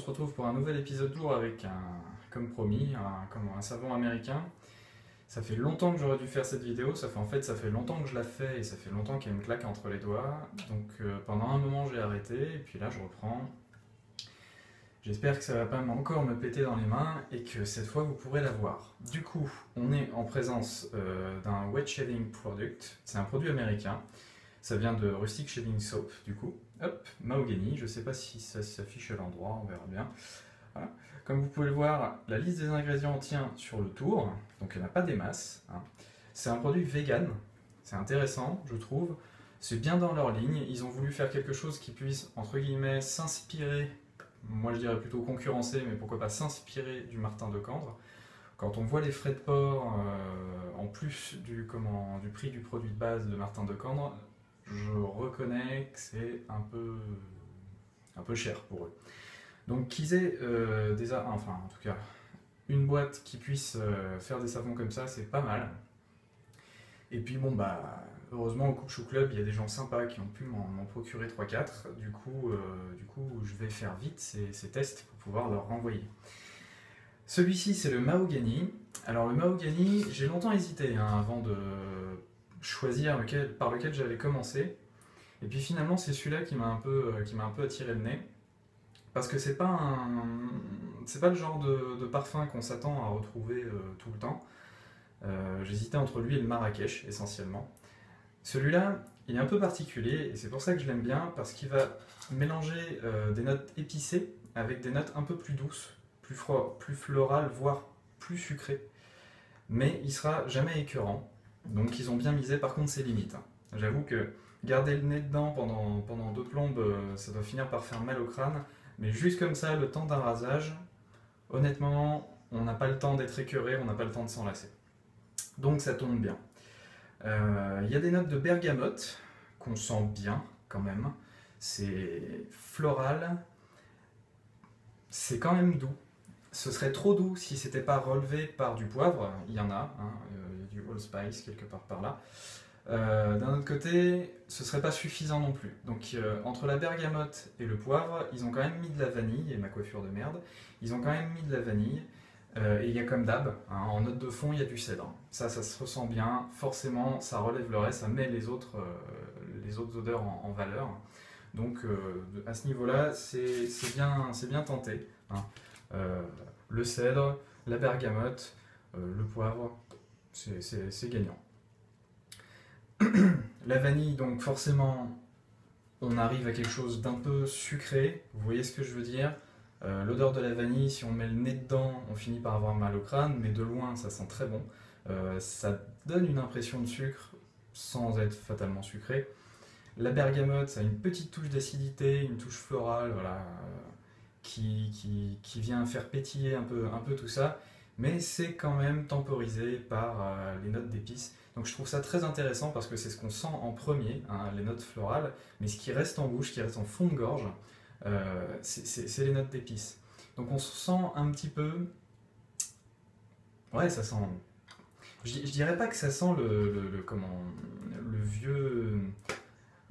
se retrouve pour un nouvel épisode jour avec comme promis, un savon américain. Ça fait longtemps que j'aurais dû faire cette vidéo, ça fait longtemps que je la fais et ça fait longtemps qu'elle me claque entre les doigts. Donc pendant un moment j'ai arrêté et puis là je reprends. J'espère que ça va pas encore me péter dans les mains et que cette fois vous pourrez la voir. Du coup, on est en présence d'un wet shaving product, c'est un produit américain. Ça vient de Rustic Shaving Soap, du coup. Hop, mahogany, je ne sais pas si ça s'affiche à l'endroit, on verra bien. Voilà. Comme vous pouvez le voir, la liste des ingrédients tient sur le tour, donc il n'y en a pas des masses. Hein. C'est un produit vegan, c'est intéressant, je trouve. C'est bien dans leur ligne, ils ont voulu faire quelque chose qui puisse, entre guillemets, s'inspirer, moi je dirais plutôt concurrencer, mais pourquoi pas s'inspirer du Martin de Candre. Quand on voit les frais de port, en plus du prix du produit de base de Martin de Candre, je reconnais que c'est un peu cher pour eux. Donc qu'ils aient en tout cas, une boîte qui puisse faire des savons comme ça, c'est pas mal. Et puis bon bah, heureusement au Coupe Chou Club, il y a des gens sympas qui ont pu m'en procurer 3-4. Du coup, je vais faire vite ces tests pour pouvoir leur renvoyer. Celui-ci, c'est le mahogany. Alors le mahogany, j'ai longtemps hésité avant de choisir par lequel j'allais commencer. Et puis finalement, c'est celui-là qui m'a un peu attiré le nez. Parce que c'est pas le genre de parfum qu'on s'attend à retrouver tout le temps. J'hésitais entre lui et le Marrakech, essentiellement. Celui-là, il est un peu particulier, et c'est pour ça que je l'aime bien, parce qu'il va mélanger des notes épicées avec des notes un peu plus douces, plus florales, voire plus sucrées. Mais il sera jamais écœurant. Donc ils ont bien misé, par contre c'est limite. Hein. J'avoue que garder le nez dedans pendant deux plombes, ça doit finir par faire mal au crâne. Mais juste comme ça, le temps d'un rasage, honnêtement, on n'a pas le temps d'être écœuré, on n'a pas le temps de s'enlacer. Donc ça tombe bien. Il y a des notes de bergamote qu'on sent bien quand même. C'est floral, c'est quand même doux. Ce serait trop doux si c'était pas relevé par du poivre, il y en a, hein, du allspice quelque part par là. D'un autre côté, ce serait pas suffisant non plus. Donc entre la bergamote et le poivre, ils ont quand même mis de la vanille, et ma coiffure de merde, ils ont quand même mis de la vanille, et il y a comme d'hab, hein, en note de fond, il y a du cèdre. Ça se ressent bien, forcément, ça relève le reste, ça met les autres odeurs en valeur. Donc à ce niveau-là, c'est bien tenté. Hein. Le cèdre, la bergamote, le poivre, c'est gagnant. La vanille, donc forcément, on arrive à quelque chose d'un peu sucré, vous voyez ce que je veux dire. L'odeur de la vanille, si on met le nez dedans, on finit par avoir mal au crâne, mais de loin, ça sent très bon. Ça donne une impression de sucre, sans être fatalement sucré. La bergamote, ça a une petite touche d'acidité, une touche florale, voilà, qui vient faire pétiller un peu tout ça, mais c'est quand même temporisé par les notes d'épices. Donc je trouve ça très intéressant parce que c'est ce qu'on sent en premier, hein, les notes florales, mais ce qui reste en bouche, qui reste en fond de gorge, c'est les notes d'épices. Donc on se sent un petit peu... Ouais, ça sent... Je dirais pas que ça sent le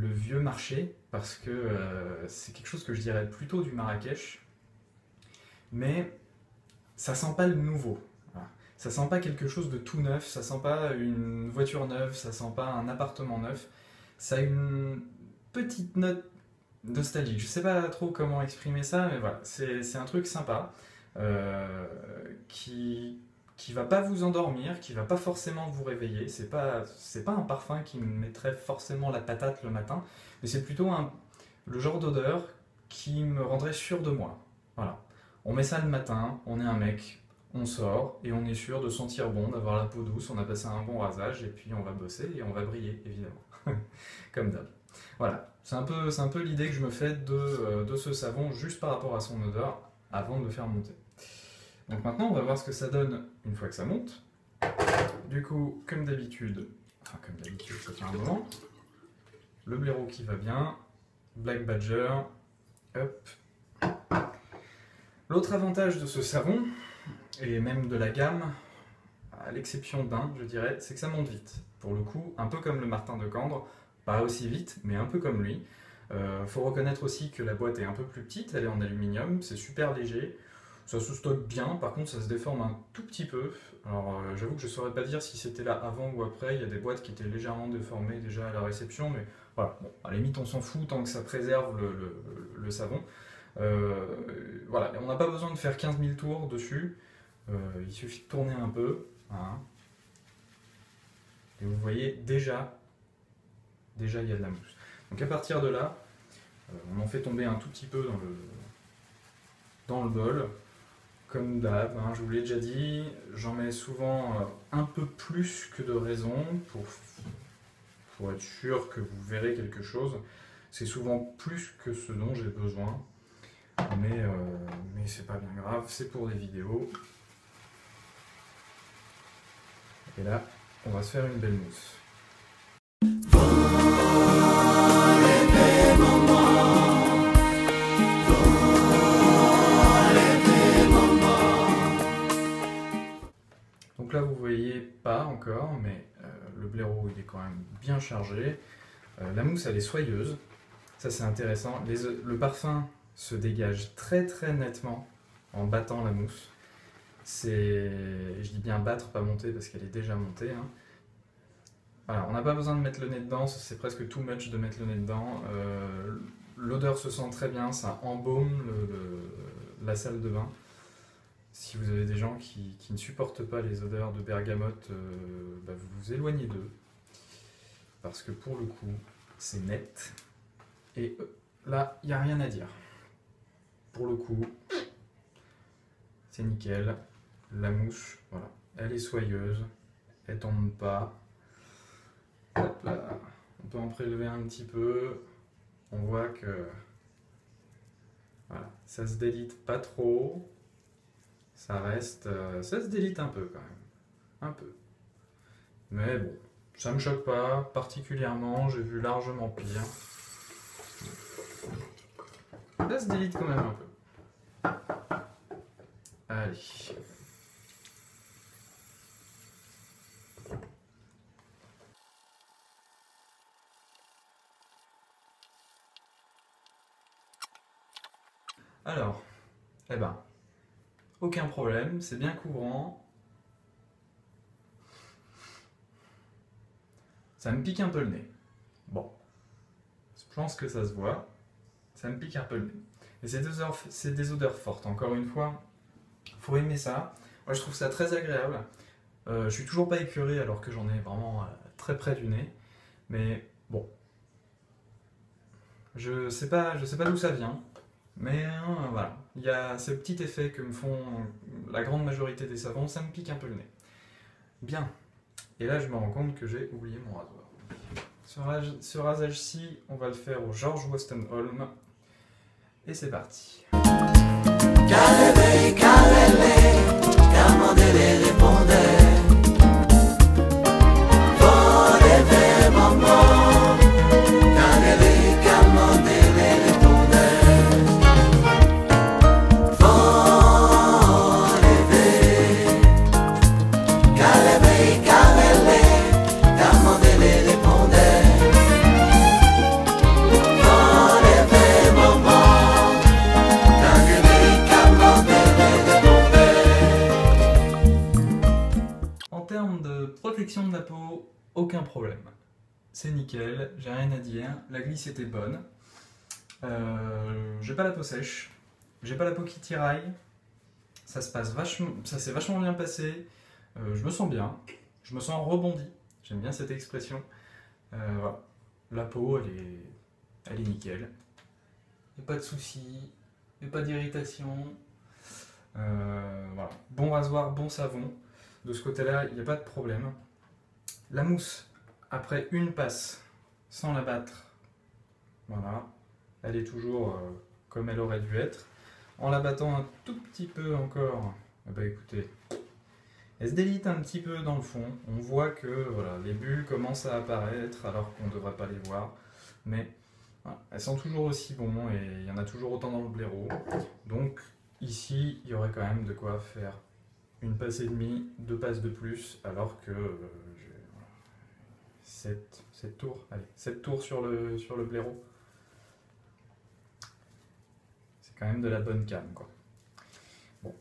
vieux marché, parce que c'est quelque chose que je dirais plutôt du Marrakech, mais ça sent pas le nouveau. Voilà. Ça sent pas quelque chose de tout neuf, ça sent pas une voiture neuve, ça sent pas un appartement neuf. Ça a une petite note nostalgique. Je sais pas trop comment exprimer ça, mais voilà, c'est un truc sympa qui va pas vous endormir, qui va pas forcément vous réveiller. C'est pas un parfum qui me mettrait forcément la patate le matin, mais c'est plutôt le genre d'odeur qui me rendrait sûr de moi. Voilà. On met ça le matin, on est un mec, on sort et on est sûr de sentir bon, d'avoir la peau douce, on a passé un bon rasage et puis on va bosser et on va briller, évidemment. Comme d'hab. Voilà, c'est un peu l'idée que je me fais de ce savon juste par rapport à son odeur avant de le faire monter. Donc maintenant, on va voir ce que ça donne une fois que ça monte. Du coup, comme d'habitude, ça tient un moment. Le blaireau qui va bien, Black Badger, hop. L'autre avantage de ce savon, et même de la gamme, à l'exception d'un, je dirais, c'est que ça monte vite. Pour le coup, un peu comme le Martin de Candre, pas aussi vite, mais un peu comme lui. Faut reconnaître aussi que la boîte est un peu plus petite, elle est en aluminium, c'est super léger, ça se stocke bien, par contre ça se déforme un tout petit peu. Alors j'avoue que je ne saurais pas dire si c'était là avant ou après, il y a des boîtes qui étaient légèrement déformées déjà à la réception, mais voilà, bon, à la limite on s'en fout tant que ça préserve le savon. Voilà, on n'a pas besoin de faire 15 000 tours dessus, il suffit de tourner un peu, hein. Et vous voyez déjà il y a de la mousse. Donc à partir de là, on en fait tomber un tout petit peu dans le bol, comme d'hab, hein, je vous l'ai déjà dit, j'en mets souvent un peu plus que de raison pour être sûr que vous verrez quelque chose. C'est souvent plus que ce dont j'ai besoin, mais c'est pas bien grave, c'est pour des vidéos. Et là, on va se faire une belle mousse. Donc là vous voyez pas encore, mais le blaireau il est quand même bien chargé. La mousse elle est soyeuse, ça c'est intéressant. Le parfum se dégage très nettement en battant la mousse. Je dis bien battre, pas monter parce qu'elle est déjà montée, hein. Voilà, on n'a pas besoin de mettre le nez dedans, c'est presque too much de mettre le nez dedans. L'odeur se sent très bien, ça embaume la salle de bain. Si vous avez des gens qui ne supportent pas les odeurs de bergamote, vous vous éloignez d'eux. Parce que pour le coup, c'est net. Et là, il n'y a rien à dire. Pour le coup, c'est nickel. La mousse, voilà, elle est soyeuse, elle tombe pas. Hop là, on peut en prélever un petit peu. On voit que voilà, ça se délite pas trop. Ça reste, ça se délite un peu quand même, un peu. Mais bon, ça me choque pas particulièrement, j'ai vu largement pire. Ça se délite quand même un peu. Allez. Alors, eh ben, aucun problème, c'est bien couvrant. Ça me pique un peu le nez. Bon, je pense que ça se voit. Ça me pique un peu le nez. Et c'est des odeurs fortes, encore une fois. Faut aimer ça. Moi, je trouve ça très agréable. Je suis toujours pas écœuré alors que j'en ai vraiment très près du nez. Mais bon, je sais pas d'où ça vient. Mais voilà, il y a ce petit effet que me font la grande majorité des savons, ça me pique un peu le nez. Bien. Et là, je me rends compte que j'ai oublié mon rasoir. Ce rasage-ci, on va le faire au George Weston Holm. Et c'est parti. Calele, calele, Camandele répondait. Voleve maman, calele, Camandele répondait. Voleve, calele, calele, Camandele répondait. Voleve maman. En termes de protection de la peau, aucun problème. C'est nickel, j'ai rien à dire. La glisse était bonne. J'ai pas la peau sèche, j'ai pas la peau qui tiraille. Ça s'est vachement bien passé. Je me sens bien, je me sens rebondi. J'aime bien cette expression. Voilà. La peau, elle est nickel. Il n'y a pas de soucis, il n'y a pas d'irritation. Voilà. Bon rasoir, bon savon. De ce côté-là, il n'y a pas de problème. La mousse, après une passe, sans la battre, voilà, elle est toujours comme elle aurait dû être. En la battant un tout petit peu encore, écoutez, elle se délite un petit peu dans le fond. On voit que voilà, les bulles commencent à apparaître alors qu'on ne devrait pas les voir. Mais voilà, elles sont toujours aussi bon et il y en a toujours autant dans le blaireau. Donc ici, il y aurait quand même de quoi faire une passe et demie, 2 passes de plus, alors que j'ai 7 tours, allez, 7 tours sur le blaireau. quand même de la bonne cam, quoi. Bon,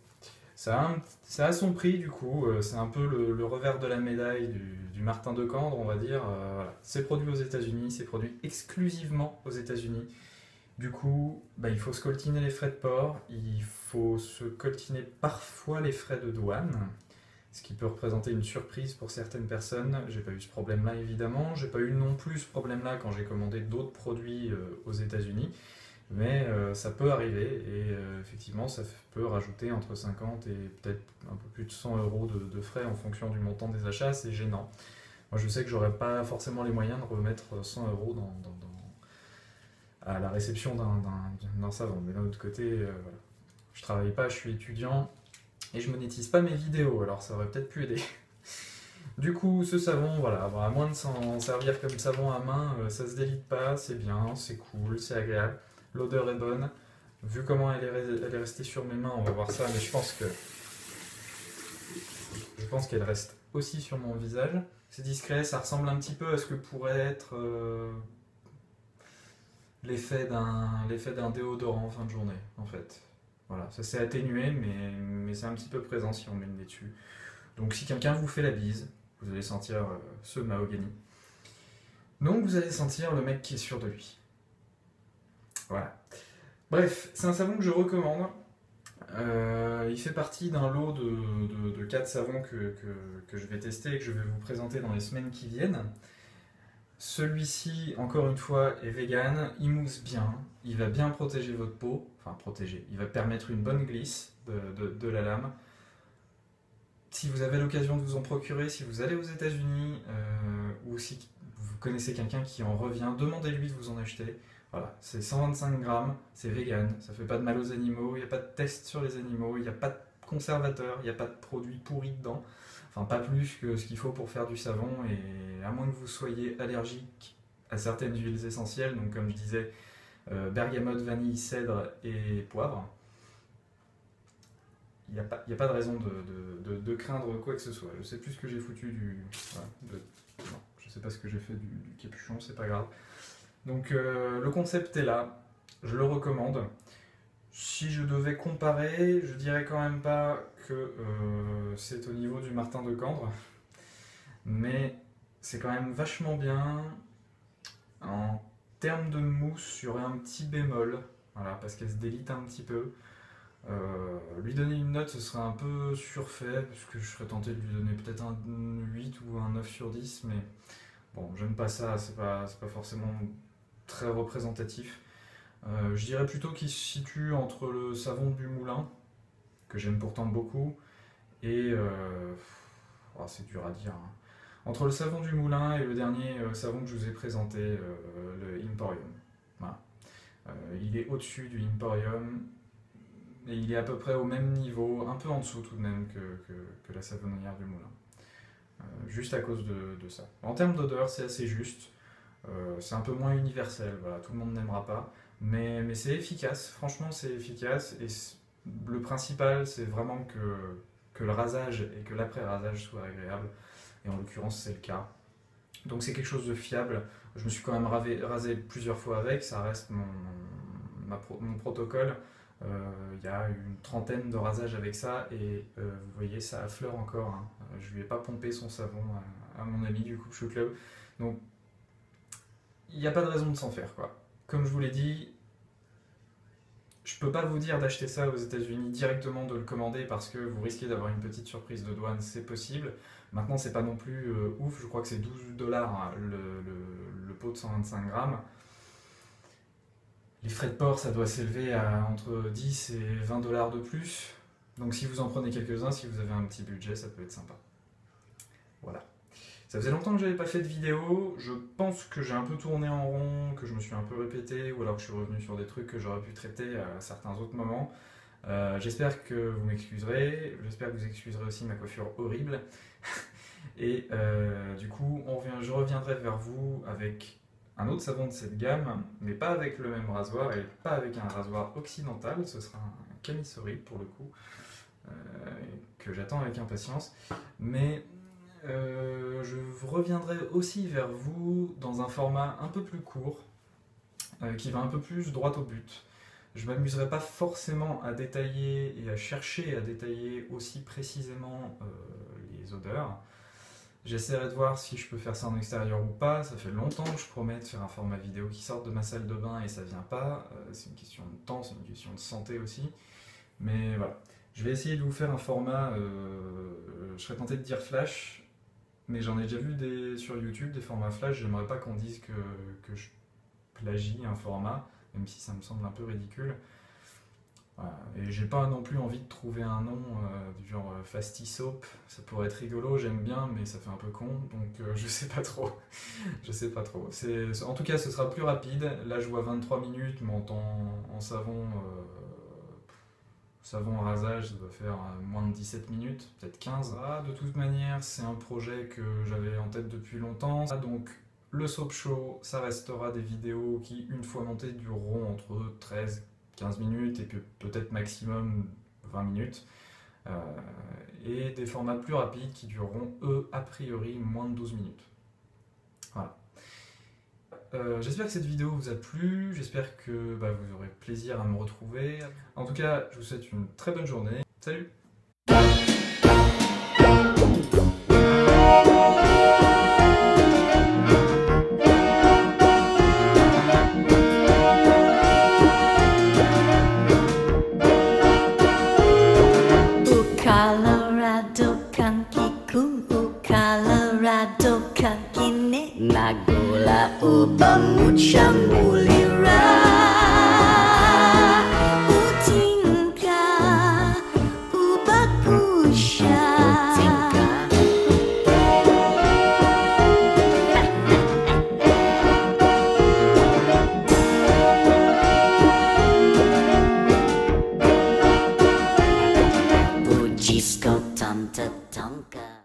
ça a son prix du coup, c'est un peu le revers de la médaille du Martin de Candre, on va dire. Voilà. C'est produit aux États-Unis, c'est produit exclusivement aux États-Unis. Du coup, bah, il faut se coltiner les frais de port, il faut se coltiner parfois les frais de douane, ce qui peut représenter une surprise pour certaines personnes. J'ai pas eu ce problème-là évidemment, j'ai pas eu non plus ce problème-là quand j'ai commandé d'autres produits aux États-Unis, mais ça peut arriver et effectivement ça peut rajouter entre 50 et peut-être un peu plus de 100 euros de frais en fonction du montant des achats, c'est gênant. Moi je sais que j'aurais pas forcément les moyens de remettre 100 euros à la réception d'un savon, mais d'un autre côté, voilà. Je travaille pas, je suis étudiant et je monétise pas mes vidéos, alors ça aurait peut-être pu aider. Du coup, ce savon, voilà, à moins de s'en servir comme savon à main, ça se délite pas, c'est bien, c'est cool, c'est agréable, l'odeur est bonne. Vu comment elle est restée sur mes mains, on va voir ça, mais je pense qu'elle reste aussi sur mon visage. C'est discret, ça ressemble un petit peu à ce que pourrait être l'effet d'un déodorant en fin de journée, en fait. Voilà, ça s'est atténué, mais c'est un petit peu présent si on met le nez dessus. Donc si quelqu'un vous fait la bise, vous allez sentir ce mahogany. Donc vous allez sentir le mec qui est sûr de lui. Voilà. Bref, c'est un savon que je recommande. Il fait partie d'un lot de 4 savons que je vais tester et que je vais vous présenter dans les semaines qui viennent. Celui-ci, encore une fois, est vegan, il mousse bien, il va bien protéger votre peau, enfin protéger, il va permettre une bonne glisse de la lame. Si vous avez l'occasion de vous en procurer, si vous allez aux États-Unis ou si vous connaissez quelqu'un qui en revient, demandez-lui de vous en acheter. Voilà, c'est 125 grammes, c'est vegan, ça fait pas de mal aux animaux, il n'y a pas de test sur les animaux, il n'y a pas de conservateur, il n'y a pas de produits pourris dedans. Enfin, pas plus que ce qu'il faut pour faire du savon, et à moins que vous soyez allergique à certaines huiles essentielles, donc comme je disais, bergamote, vanille, cèdre et poivre, il n'y a pas de raison de craindre quoi que ce soit. Je sais plus ce que j'ai foutu voilà, non, je sais pas ce que j'ai fait du capuchon, c'est pas grave. Donc le concept est là, je le recommande. Si je devais comparer, je dirais quand même pas que c'est au niveau du Martin de Candre, mais c'est quand même vachement bien. En termes de mousse, il y aurait un petit bémol, voilà, parce qu'elle se délite un petit peu. Lui donner une note, ce serait un peu surfait, parce que je serais tenté de lui donner peut-être un 8 ou un 9 sur 10, mais bon, j'aime pas ça, c'est pas forcément très représentatif. Je dirais plutôt qu'il se situe entre le savon du moulin, que j'aime pourtant beaucoup, et c'est dur à dire, hein. Entre le savon du moulin et le dernier savon que je vous ai présenté, le Emporium. Voilà. Il est au-dessus du Emporium, et il est à peu près au même niveau, un peu en dessous tout de même que la savonnière du moulin. Juste à cause de ça. En termes d'odeur, c'est assez juste. C'est un peu moins universel, voilà, tout le monde n'aimera pas. Mais c'est efficace, franchement c'est efficace, et le principal c'est vraiment que le rasage et que l'après-rasage soit agréable, et en l'occurrence c'est le cas. Donc c'est quelque chose de fiable, je me suis quand même rasé plusieurs fois avec, ça reste mon protocole. Il y a une trentaine de rasages avec ça, et vous voyez ça affleure encore, hein. Je lui ai pas pompé son savon à mon ami du Coupe Chou Club, donc il n'y a pas de raison de s'en faire, quoi. Comme je vous l'ai dit, je peux pas vous dire d'acheter ça aux États-Unis directement, de le commander, parce que vous risquez d'avoir une petite surprise de douane, c'est possible. Maintenant, c'est pas non plus ouf, je crois que c'est 12$ hein, le pot de 125 grammes. Les frais de port, ça doit s'élever à entre 10 et 20$ de plus. Donc si vous en prenez quelques-uns, si vous avez un petit budget, ça peut être sympa. Voilà. Ça faisait longtemps que j'avais pas fait de vidéo, je pense que j'ai un peu tourné en rond, que je me suis un peu répété, ou alors que je suis revenu sur des trucs que j'aurais pu traiter à certains autres moments. J'espère que vous m'excuserez, j'espère que vous excuserez aussi ma coiffure horrible. Et du coup, je reviendrai vers vous avec un autre savon de cette gamme, mais pas avec le même rasoir, et pas avec un rasoir occidental, ce sera un Camisori pour le coup, que j'attends avec impatience. Mais je reviendrai aussi vers vous dans un format un peu plus court, qui va un peu plus droit au but. Je m'amuserai pas forcément à détailler et à chercher à détailler aussi précisément les odeurs. J'essaierai de voir si je peux faire ça en extérieur ou pas. Ça fait longtemps que je promets de faire un format vidéo qui sorte de ma salle de bain et ça vient pas. C'est une question de temps, c'est une question de santé aussi. Mais voilà. Je vais essayer de vous faire un format, je serais tenté de dire flash, mais j'en ai déjà vu sur YouTube des formats flash. J'aimerais pas qu'on dise que je plagie un format, même si ça me semble un peu ridicule. Voilà. Et j'ai pas non plus envie de trouver un nom du genre Fasty Soap. Ça pourrait être rigolo, j'aime bien, mais ça fait un peu con, donc je sais pas trop. Je sais pas trop. En tout cas, ce sera plus rapide. Là, je vois 23 minutes, mais en savon, savon à rasage, ça doit faire moins de 17 minutes, peut-être 15. Ah, de toute manière, c'est un projet que j'avais en tête depuis longtemps. Ah, donc, le Soap Show, ça restera des vidéos qui, une fois montées, dureront entre 13-15 minutes et puis peut-être maximum 20 minutes. Et des formats plus rapides qui dureront, eux, a priori, moins de 12 minutes. Voilà. J'espère que cette vidéo vous a plu, j'espère que vous aurez plaisir à me retrouver. En tout cas, je vous souhaite une très bonne journée. Salut! Colorado kang kiku, Colorado kang kini, nagula ubang utsang mulira, utingka ubaku siya. Bujis kau tante tangka.